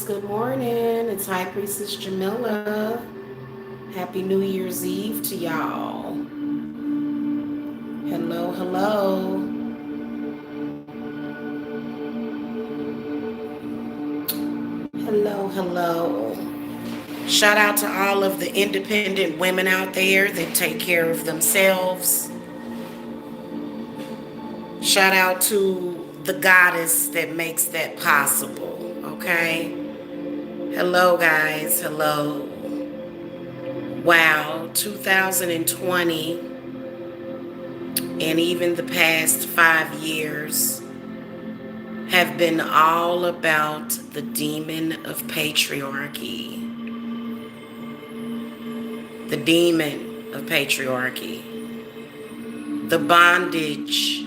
Good morning. It's High Priestess Jamila. Happy New Year's Eve to y'all. Hello, hello. Hello, hello. Shout out to all of the independent women out there that take care of themselves. Shout out to the goddess that makes that possible, okay? Hello, guys. Hello. Wow, 2020 and even the past 5 years have been all about the demon of patriarchy. The demon of patriarchy. The bondage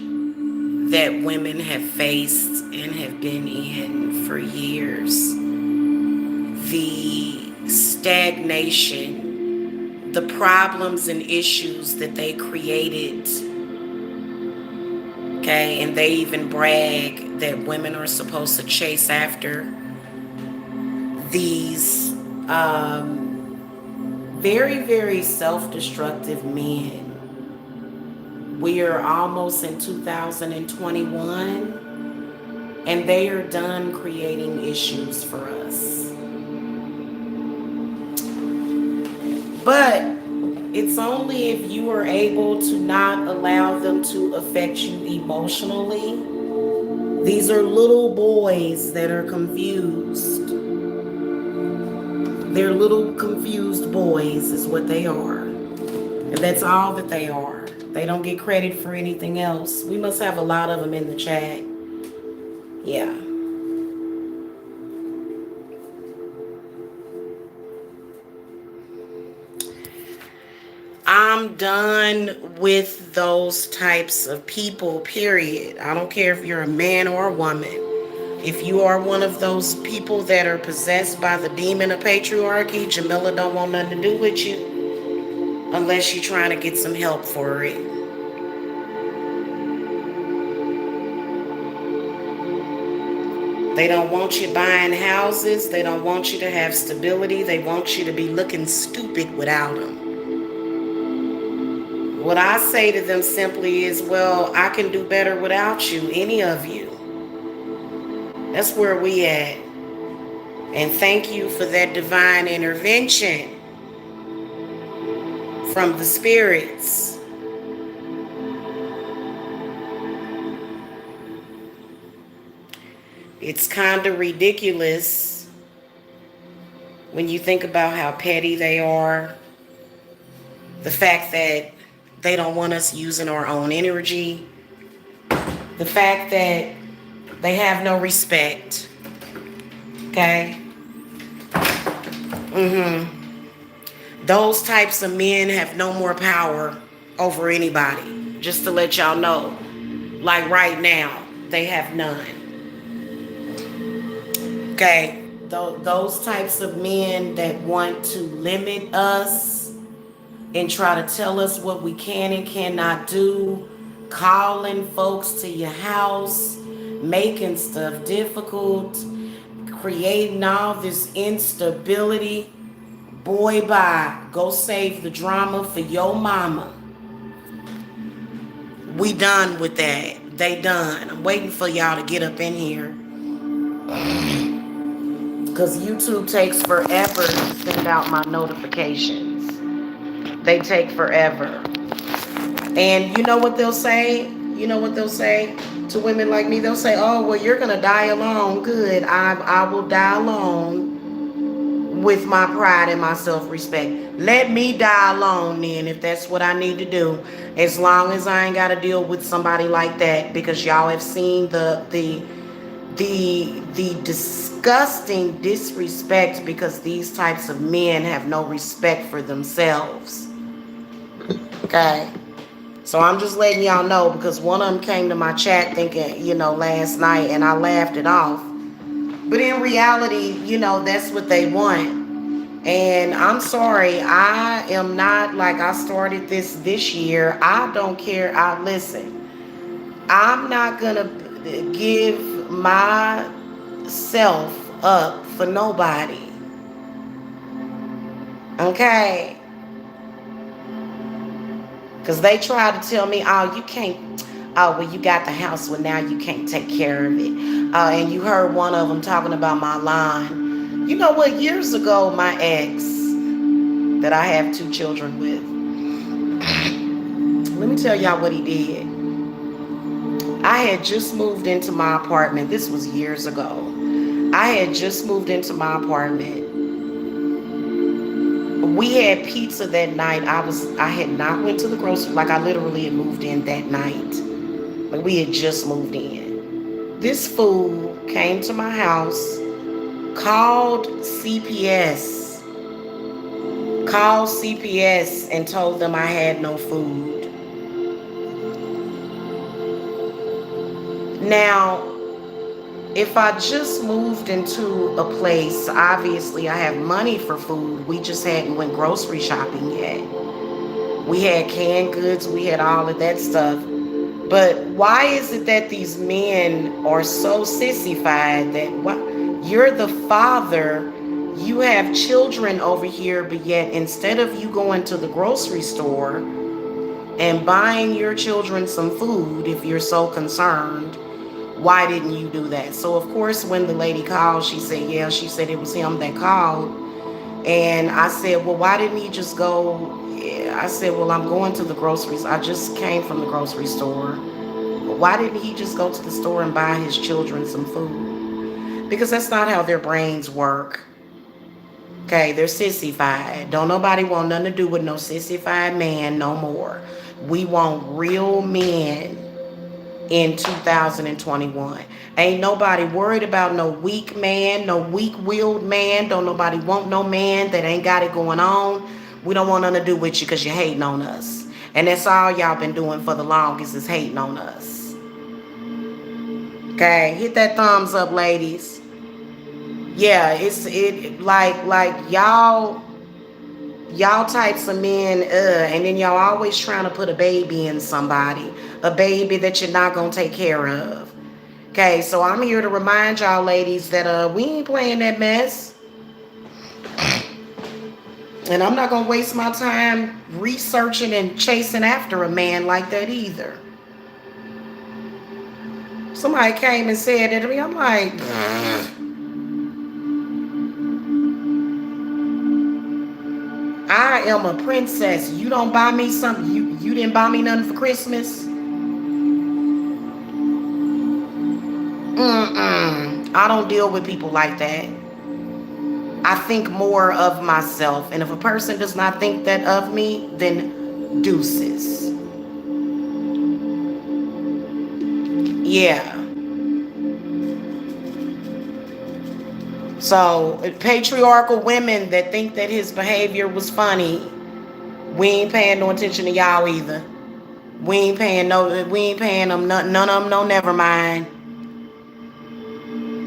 that women have faced and have been in for years. The stagnation, the problems and issues that they created. Okay, and they even brag that women are supposed to chase after these very, very self-destructive men. We are almost in 2021, and they are done creating issues for us. But it's only if you are able to not allow them to affect you emotionally. These are little boys that are confused. They're little confused boys is what they are. And that's all that they are. They don't get credit for anything else. We must have a lot of them in the chat. Yeah. I'm done with those types of people, period. I don't care if you're a man or a woman. If you are one of those people that are possessed by the demon of patriarchy, Jamila don't want nothing to do with you unless you're trying to get some help for it. They don't want you buying houses. They don't want you to have stability. They want you to be looking stupid without them. What I say to them simply is, well, I can do better without you, any of you. That's where we at. And thank you for that divine intervention from the spirits. It's kind of ridiculous when you think about how petty they are. The fact that they don't want us using our own energy. The fact that they have no respect. Okay? Those types of men have no more power over anybody. Just to let y'all know. Like right now, they have none. Okay? Those types of men that want to limit us and try to tell us what we can and cannot do, calling folks to your house, making stuff difficult, creating all this instability. Boy, bye. Go save the drama for your mama. We done with that. They done. I'm waiting for y'all to get up in here. Because YouTube takes forever to send out my notifications. They take forever. And you know what they'll say? You know what they'll say to women like me? They'll say, oh, well, you're going to die alone. Good. I will die alone with my pride and my self-respect. Let me die alone then if that's what I need to do. As long as I ain't got to deal with somebody like that. Because y'all have seen the disgusting disrespect because these types of men have no respect for themselves. Okay? So I'm just letting y'all know because one of them came to my chat thinking, last night and I laughed it off. But in reality, that's what they want. And I'm sorry, I am not like I started this year. I don't care. Listen, I'm not going to give myself up for nobody. Okay? Because they try to tell me, oh, you can't, oh, well, you got the house, well, now you can't take care of it. And you heard one of them talking about my line. You know what? Years ago, my ex, that I have 2 children with, let me tell y'all what he did. I had just moved into my apartment. This was years ago. I had just moved into my apartment. We had pizza that night. I had not went to the grocery, like I literally had moved in that night. Like we had just moved in. This fool came to my house, called CPS, and told them I had no food. Now, if I just moved into a place, obviously I have money for food. We just hadn't went grocery shopping yet. We had canned goods, we had all of that stuff. But why is it that these men are so sissified that you're the father, you have children over here, but yet instead of you going to the grocery store and buying your children some food, if you're so concerned, why didn't you do that? So of course, when the lady called, she said, yeah, she said it was him that called. And I said, well, why didn't he just go? I said, well, I'm going to the groceries. I just came from the grocery store. Why didn't he just go to the store and buy his children some food? Because that's not how their brains work. Okay, they're sissified. Don't nobody want nothing to do with no sissified man no more. We want real men in 2021. Ain't nobody worried about no weak man, no weak-willed man. Don't nobody want no man that ain't got it going on. We don't want nothing to do with you because you're hating on us. And that's all y'all been doing for the longest is hating on us. Okay, hit that thumbs up, ladies. Yeah, it like y'all types of men, and then y'all always trying to put a baby in somebody, a baby that you're not gonna take care of. Okay, so I'm here to remind y'all ladies that we ain't playing that mess. And I'm not gonna waste my time researching and chasing after a man like that either. Somebody came and said that to me. I'm like, I am a princess. You don't buy me something. You didn't buy me nothing for Christmas. I don't deal with people like that. I think more of myself. And if a person does not think that of me, then deuces. Yeah. So patriarchal women that think that his behavior was funny, we ain't paying no attention to y'all either. We ain't paying them none of them no never mind.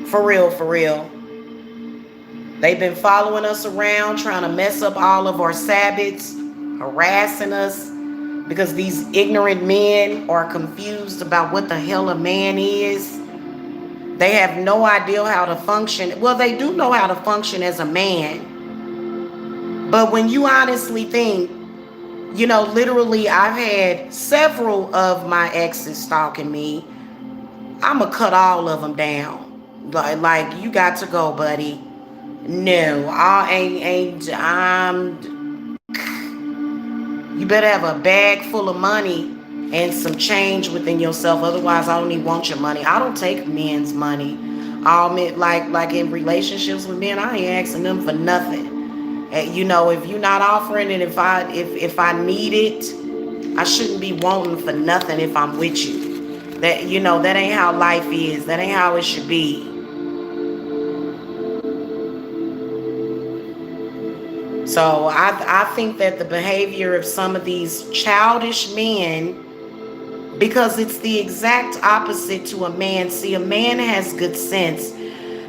For real, for real. They've been following us around, trying to mess up all of our Sabbaths, harassing us, because these ignorant men are confused about what the hell a man is. They have no idea how to function. Well, they do know how to function as a man. But when you honestly think, literally, I've had several of my exes stalking me. I'm going to cut all of them down. Like, you got to go, buddy. No, you better have a bag full of money and some change within yourself. Otherwise, I don't even want your money. I don't take men's money. All men, like in relationships with men, I ain't asking them for nothing. If you're not offering it, if I need it, I shouldn't be wanting for nothing if I'm with you. That ain't how life is. That ain't how it should be. So I think that the behavior of some of these childish men, because it's the exact opposite to a man. See, a man has good sense.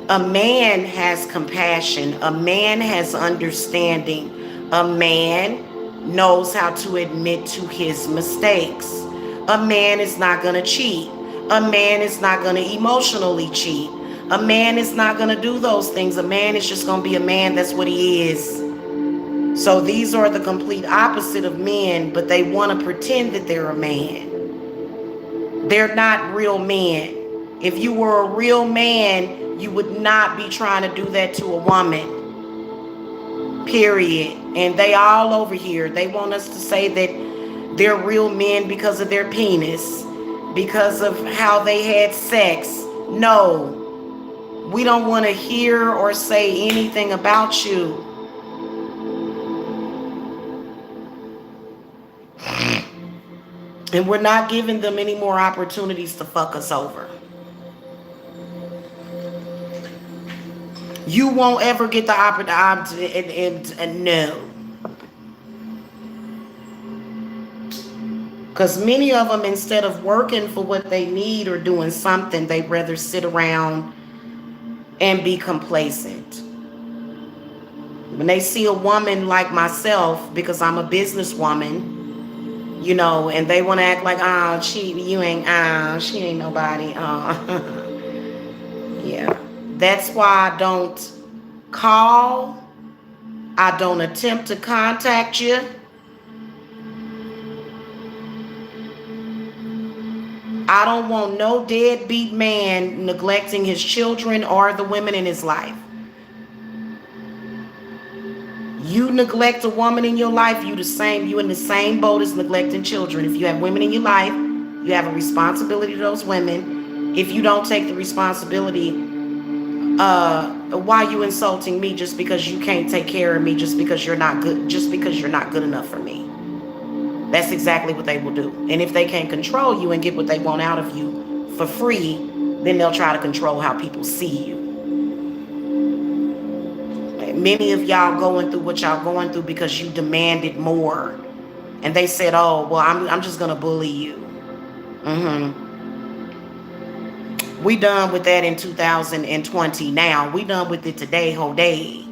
A man has compassion. A man has understanding. A man knows how to admit to his mistakes. A man is not going to cheat. A man is not going to emotionally cheat. A man is not going to do those things. A man is just going to be a man. That's what he is. So these are the complete opposite of men, but they want to pretend that they're a man. They're not real men. If you were a real man, you would not be trying to do that to a woman. Period. And they all over here. They want us to say that they're real men because of their penis, because of how they had sex. No. We don't want to hear or say anything about you. And we're not giving them any more opportunities to fuck us over. You won't ever get the opportunity, and no. Because many of them, instead of working for what they need or doing something, they'd rather sit around and be complacent. When they see a woman like myself, because I'm a businesswoman, you know, and they want to act like, oh, she ain't nobody. Yeah. That's why I don't call. I don't attempt to contact you. I don't want no deadbeat man neglecting his children or the women in his life. You neglect a woman in your life, you in the same boat as neglecting children. If you have women in your life, you have a responsibility to those women. If you don't take the responsibility, why are you insulting me just because you can't take care of me, just because you're not good enough for me? That's exactly what they will do. And if they can't control you and get what they want out of you for free, then they'll try to control how people see you. Many of y'all going through what y'all going through because you demanded more. And they said, oh, well, I'm just going to bully you. We done with that in 2020 now. We done with it today, whole day.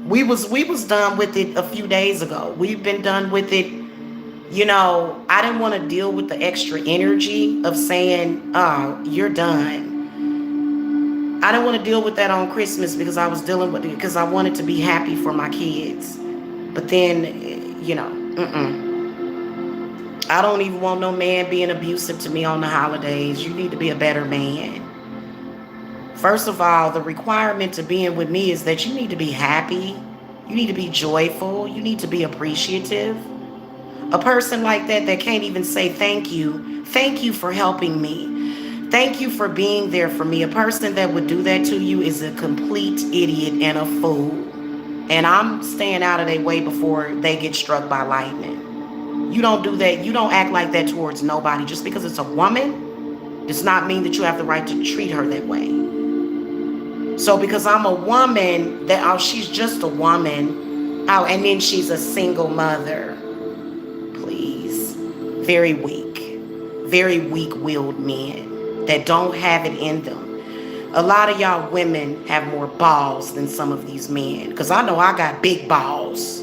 We was done with it a few days ago. We've been done with it. You know, I didn't want to deal with the extra energy of saying, oh, you're done. I didn't want to deal with that on Christmas because I was dealing with it because I wanted to be happy for my kids. But then, you know, I don't even want no man being abusive to me on the holidays. You need to be a better man. First of all, the requirement to being with me is that you need to be happy. You need to be joyful. You need to be appreciative. A person like that can't even say thank you. Thank you for helping me. Thank you for being there for me. A person that would do that to you is a complete idiot and a fool. And I'm staying out of their way before they get struck by lightning. You don't do that. You don't act like that towards nobody. Just because it's a woman does not mean that you have the right to treat her that way. So because I'm a woman, she's just a woman. Oh, and then she's a single mother. Please. Very weak-willed men that don't have it in them. A lot of y'all women have more balls than some of these men. Because I know I got big balls.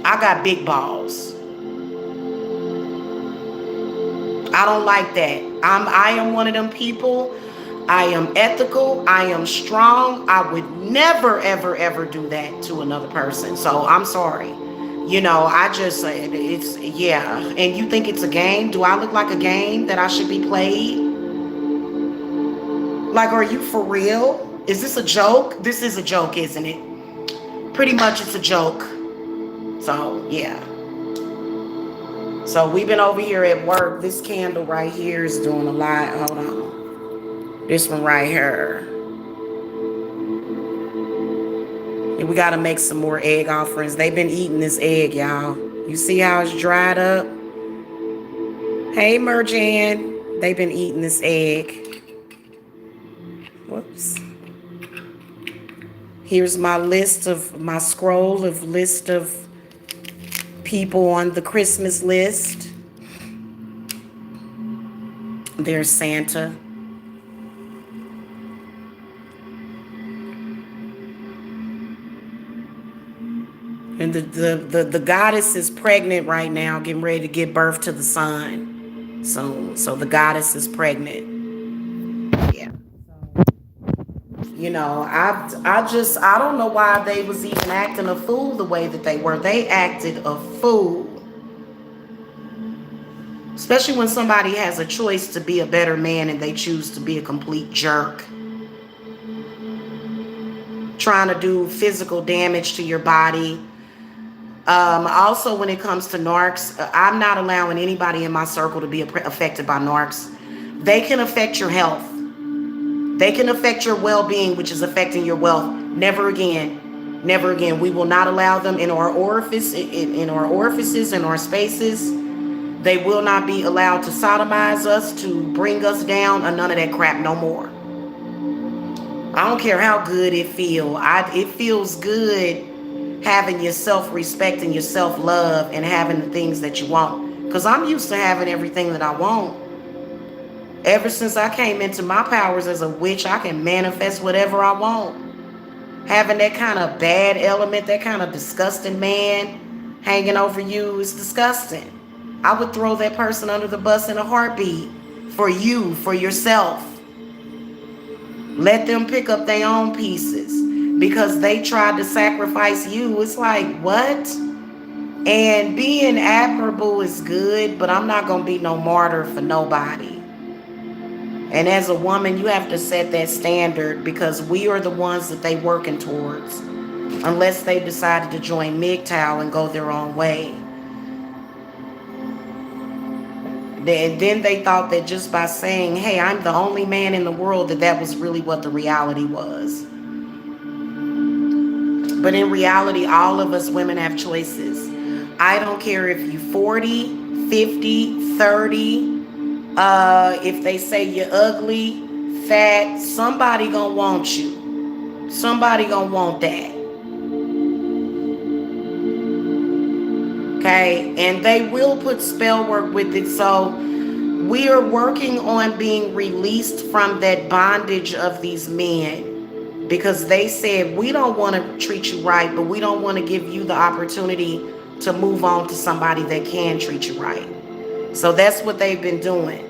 I got big balls. I don't like that. I am one of them people. I am ethical. I am strong. I would never, ever, ever do that to another person. So I'm sorry. You know, it's, yeah. And you think it's a game? Do I look like a game that I should be played? Like, are you for real? Is this a joke? This is a joke, isn't it? Pretty much it's a joke. So, yeah. So we've been over here at work. This candle right here is doing a lot. Hold on. This one right here. And we got to make some more egg offerings. They've been eating this egg, y'all. You see how it's dried up? Hey, Merjan. They've been eating this egg. Whoops. Here's my scroll of list of people on the Christmas list. There's Santa. And the goddess is pregnant right now, getting ready to give birth to the son. So the goddess is pregnant. Yeah. I don't know why they was even acting a fool the way that they were. They acted a fool. Especially when somebody has a choice to be a better man and they choose to be a complete jerk. Trying to do physical damage to your body. Also, when it comes to narcs, I'm not allowing anybody in my circle to be affected by narcs. They can affect your health. They can affect your well-being, which is affecting your wealth. Never again. Never again. We will not allow them in our orifices, in our spaces. They will not be allowed to sodomize us, to bring us down, or none of that crap no more. I don't care how good it feels. It feels good having your self-respect and your self-love and having the things that you want. Because I'm used to having everything that I want. Ever since I came into my powers as a witch, I can manifest whatever I want. Having that kind of bad element, that kind of disgusting man hanging over you is disgusting. I would throw that person under the bus in a heartbeat for you, for yourself. Let them pick up their own pieces because they tried to sacrifice you. It's like, what? And being admirable is good, but I'm not going to be no martyr for nobody. And as a woman, you have to set that standard because we are the ones that they working towards. Unless they decided to join MGTOW and go their own way. Then they thought that just by saying, hey, I'm the only man in the world, that was really what the reality was. But in reality, all of us women have choices. I don't care if you're 40, 50, 30. If they say you're ugly, fat, somebody gonna want you. Somebody gonna want that. Okay, and they will put spell work with it. So we are working on being released from that bondage of these men, because they said, we don't want to treat you right, but we don't want to give you the opportunity to move on to somebody that can treat you right. So that's what they've been doing.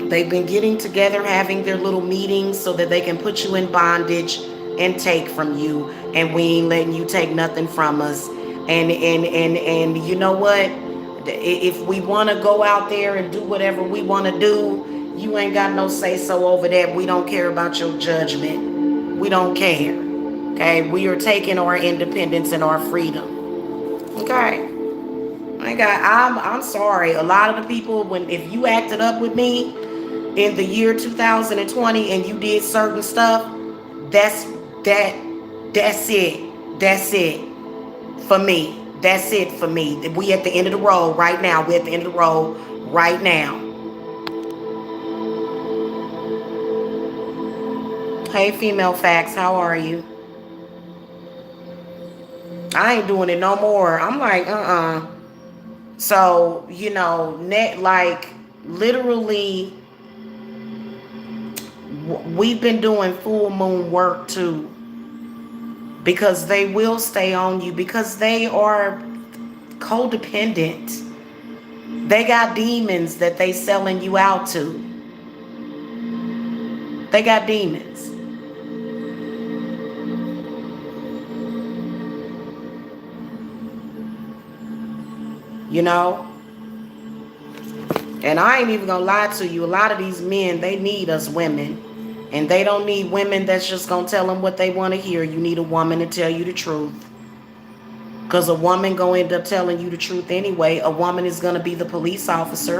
They've been getting together, having their little meetings so that they can put you in bondage and take from you, and we ain't letting you take nothing from us. And you know what? If we want to go out there and do whatever we want to do, you ain't got no say so over that. We don't care about your judgment. We don't care. Okay? We are taking our independence and our freedom. Okay? I'm sorry. A lot of the people, if you acted up with me in the year 2020 and you did certain stuff, that's it. That's it for me. That's it for me. We at the end of the road right now. We're at the end of the road right now. Hey, Female Facts, how are you? I ain't doing it no more. I'm like, So, like, literally, we've been doing full moon work too. Because they will stay on you, because they are codependent. They got demons that they selling you out to. They got demons. And I ain't even gonna lie to you. A lot of these men, they need us women. And they don't need women that's just gonna tell them what they want to hear. You need a woman to tell you the truth. Because a woman gonna end up telling you the truth anyway. A woman is gonna be the police officer.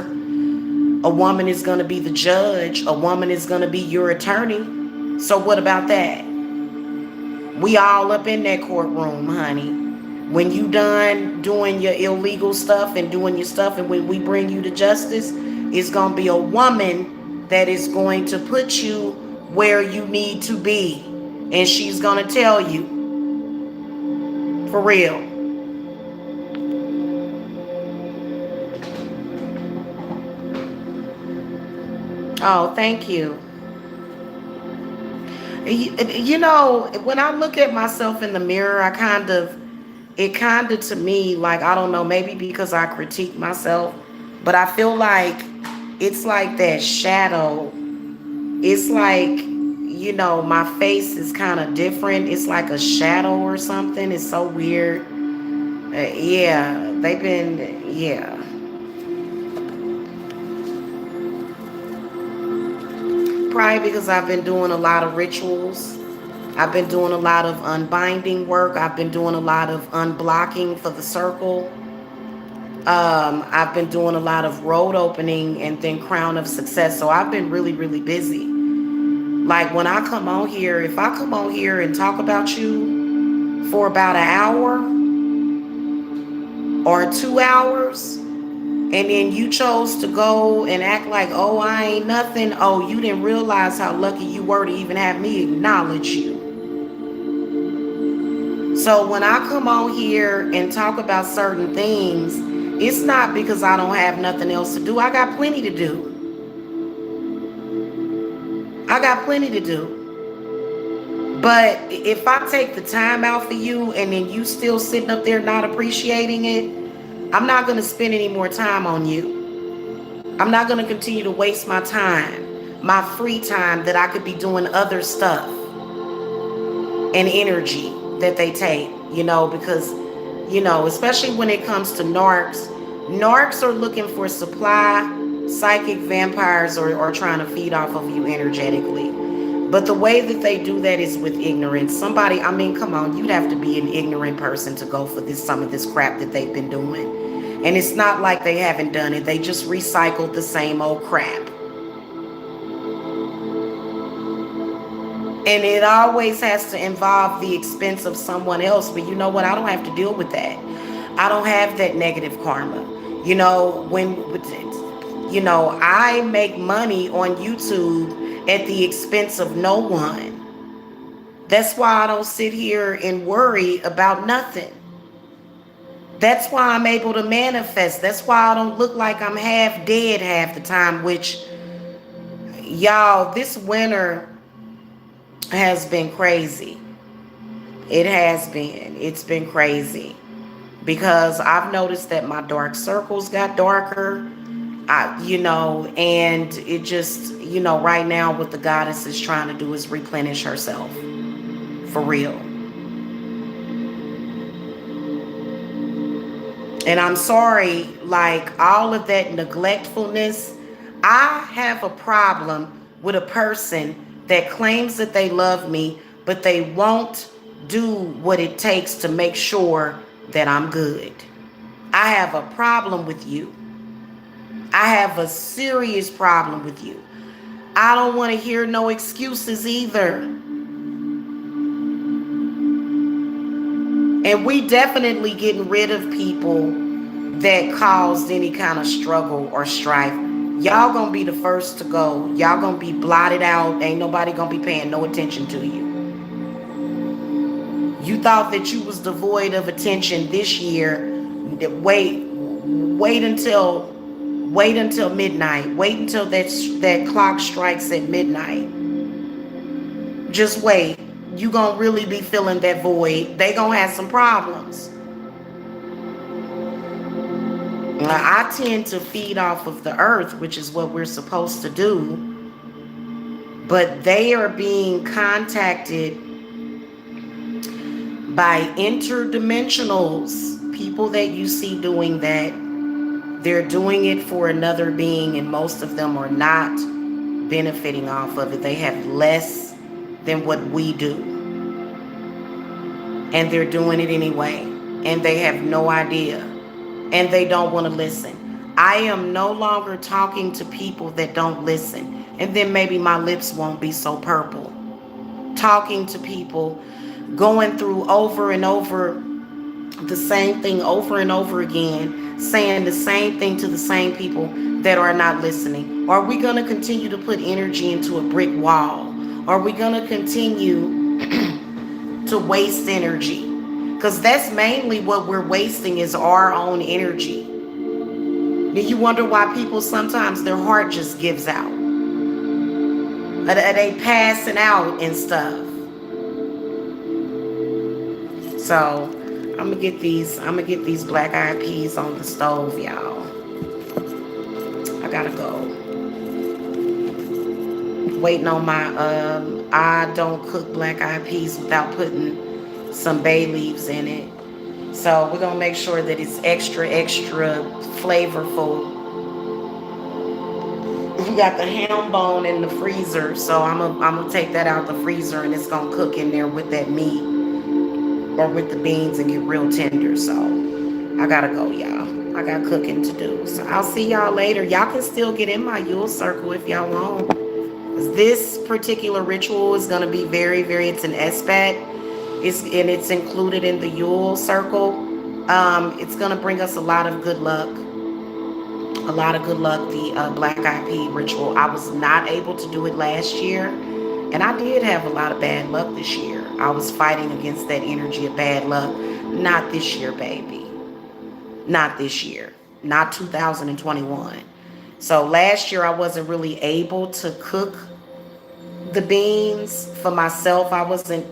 A woman is gonna be the judge. A woman is gonna be your attorney. So what about that? We all up in that courtroom, honey. When you done doing your illegal stuff and doing your stuff, and when we bring you to justice, it's gonna be a woman that is going to put you where you need to be. And she's gonna tell you. For real. Oh, thank you. When I look at myself in the mirror, it kind of to me, like, I don't know, maybe because I critique myself, but I feel like it's like that shadow. It's like, my face is kind of different. It's like a shadow or something. It's so weird. Yeah, they've been, yeah. Probably because I've been doing a lot of rituals. I've been doing a lot of unbinding work. I've been doing a lot of unblocking for the circle. I've been doing a lot of road opening and then crown of success. So I've been really, really busy. Like when I come on here, if I come on here and talk about you for about an hour or 2 hours, and then you chose to go and act like, oh, I ain't nothing. Oh, you didn't realize how lucky you were to even have me acknowledge you. So when I come on here and talk about certain things, it's not because I don't have nothing else to do. I got plenty to do. I got plenty to do. But if I take the time out for you and then you still sitting up there not appreciating it, I'm not going to spend any more time on you. I'm not going to continue to waste my time, my free time that I could be doing other stuff and energy that they take, because, especially when it comes to narcs are looking for supply, psychic vampires, or trying to feed off of you energetically. But the way that they do that is with ignorance. Come on, you'd have to be an ignorant person to go for some of this crap that they've been doing. And it's not like they haven't done it. They just recycled the same old crap. And it always has to involve the expense of someone else. But you know what? I don't have to deal with that. I don't have that negative karma. I make money on YouTube at the expense of no one. That's why I don't sit here and worry about nothing. That's why I'm able to manifest. That's why I don't look like I'm half dead half the time, which, y'all, this winter has been crazy. It has been. It's been crazy. Because I've noticed that my dark circles got darker. And it just, right now what the goddess is trying to do is replenish herself. For real. And I'm sorry, like all of that neglectfulness, I have a problem with a person that claims that they love me, but they won't do what it takes to make sure that I'm good. I have a problem with you. I have a serious problem with you. I don't want to hear no excuses either. And we definitely getting rid of people that caused any kind of struggle or strife. Y'all gonna be the first to go. Y'all gonna be blotted out. Ain't nobody gonna be paying no attention to you. You thought that you was devoid of attention this year. Wait until midnight. Wait until that clock strikes at midnight. Just wait. You gonna really be filling that void. They gonna have some problems. I tend to feed off of the earth, which is what we're supposed to do. But they are being contacted by interdimensionals, people that you see doing that. They're doing it for another being, and most of them are not benefiting off of it. They have less than what we do. And they're doing it anyway. And they have no idea. And they don't want to listen. I am no longer talking to people that don't listen. And then maybe my lips won't be so purple. Talking to people, going through over and over the same thing over and over again, saying the same thing to the same people that are not listening. Are we going to continue to put energy into a brick wall? Are we going to continue to waste energy? Because that's mainly what we're wasting, is our own energy. Do you wonder why people sometimes their heart just gives out? They passing out and stuff. So I'm gonna get these black eyed peas on the stove, y'all. I gotta go. Waiting on my I don't cook black eyed peas without putting some bay leaves in it. So we're gonna make sure that it's extra, extra flavorful. We got the ham bone in the freezer, so I'm gonna take that out the freezer and it's gonna cook in there with that meat or with the beans and get real tender. So I gotta go, y'all. I got cooking to do. So I'll see y'all later. Y'all can still get in my Yule circle if y'all want. This particular ritual is gonna be very, very. It's an SPAT. It's included in the Yule circle. It's gonna bring us a lot of good luck. A lot of good luck. The Black Eyed Pea ritual. I was not able to do it last year, and I did have a lot of bad luck this year. I was fighting against that energy of bad luck. Not this year, baby. Not this year. Not 2021. So last year I wasn't really able to cook the beans for myself. I wasn't,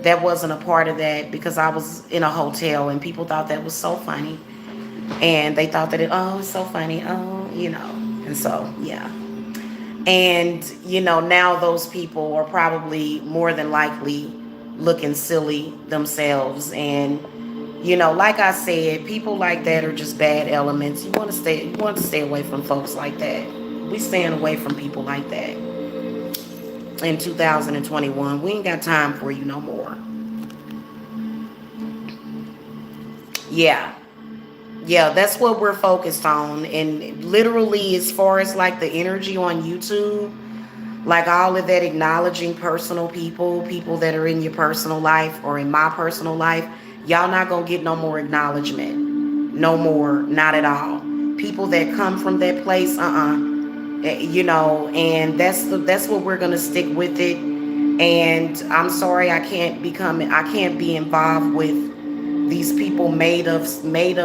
that wasn't a part of that because I was in a hotel and people thought that was so funny. And they thought that it's so funny. And so, yeah. And, now those people are probably more than likely looking silly themselves. And, like I said, people like that are just bad elements. You want to stay away from folks like that. We staying away from people like that. In 2021, we ain't got time for you no more. Yeah. Yeah, that's what we're focused on. And literally, as far as like the energy on YouTube, like all of that acknowledging personal people that are in your personal life or in my personal life, y'all not gonna get no more acknowledgement. No more, not at all. People that come from that place, and that's what we're gonna stick with it. And I'm sorry, I can't be involved with these people made up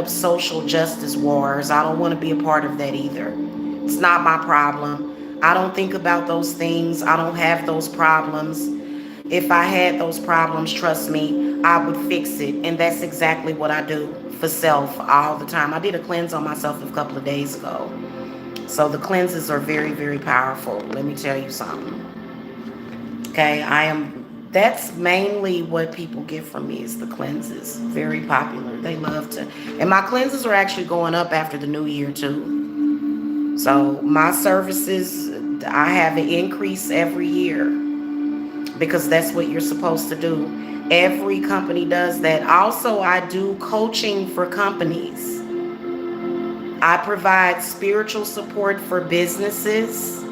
social justice wars. I don't want to be a part of that either. It's not my problem. I don't think about those things. I don't have those problems. If I had those problems, trust me, I would fix it. And that's exactly what I do for self all the time. I did a cleanse on myself a couple of days ago. So the cleanses are very, very powerful. Let me tell you something. Okay, that's mainly what people get from me is the cleanses. Very popular. They love to. And my cleanses are actually going up after the new year too. So my services, I have an increase every year because that's what you're supposed to do. Every company does that. Also, I do coaching for companies. I provide spiritual support for businesses.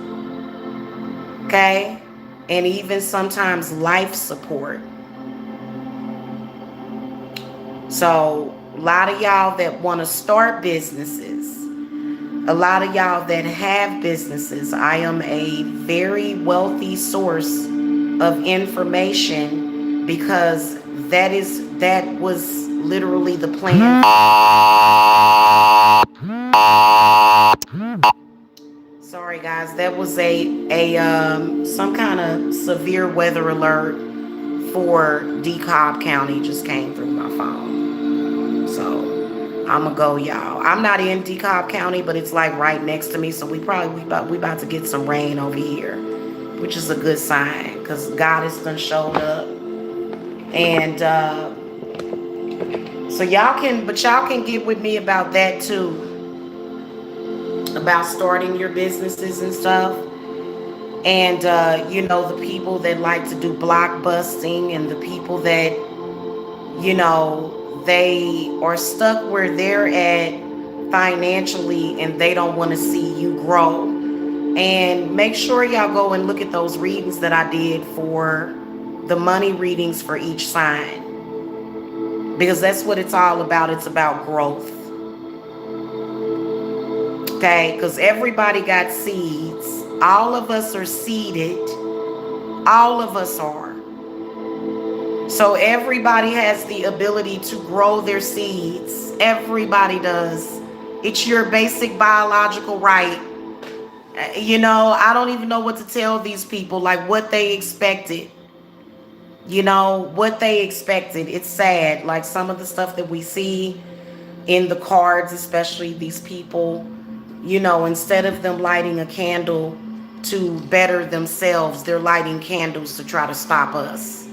Okay? And even sometimes life support. So a lot of y'all that want to start businesses, a lot of y'all that have businesses, I am a very wealthy source of information because that was literally the plan. Sorry guys, that was a some kind of severe weather alert for DeKalb County just came through my phone. So I'm gonna go, y'all. I'm not in DeKalb County, but it's like right next to me. So we about to get some rain over here, which is a good sign because God has done showed up. And so y'all can get with me about that too, about starting your businesses and stuff. And the people that like to do blockbusting and the people that they are stuck where they're at financially and they don't want to see you grow. And make sure y'all go and look at those readings that I did for the money readings for each sign, because that's what it's all about. It's about growth. Okay, because everybody got seeds. All of us are seeded. All of us are. So everybody has the ability to grow their seeds. Everybody does. It's your basic biological right. I don't even know what to tell these people, like what they expected. What they expected. It's sad. Like some of the stuff that we see in the cards, especially these people, instead of them lighting a candle to better themselves, they're lighting candles to try to stop us.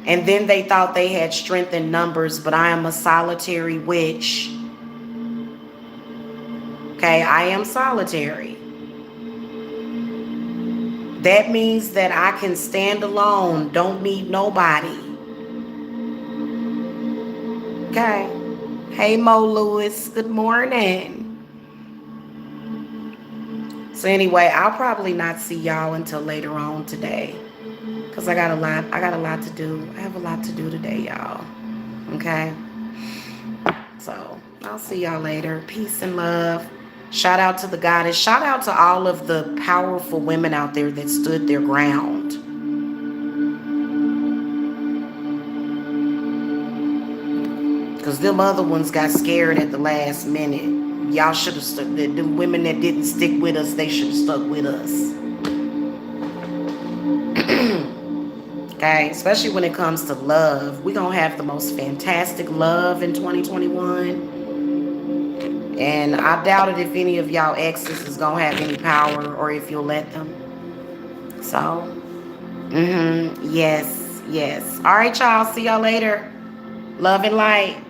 And then they thought they had strength in numbers, but I am a solitary witch. Okay, I am solitary. That means that I can stand alone, don't need nobody. Okay. Hey, Mo Lewis, good morning. So anyway, I'll probably not see y'all until later on today, because I got a lot to do. I have a lot to do today, y'all. Okay. So I'll see y'all later. Peace and love. Shout out to the goddess. Shout out to all of the powerful women out there that stood their ground. Because them other ones got scared at the last minute. Y'all should have stuck. The women that didn't stick with us, they should have stuck with us. Okay, especially when it comes to love. We're going to have the most fantastic love in 2021. And I doubt it if any of y'all exes is going to have any power or if you'll let them. So, yes. All right, y'all. See y'all later. Love and light.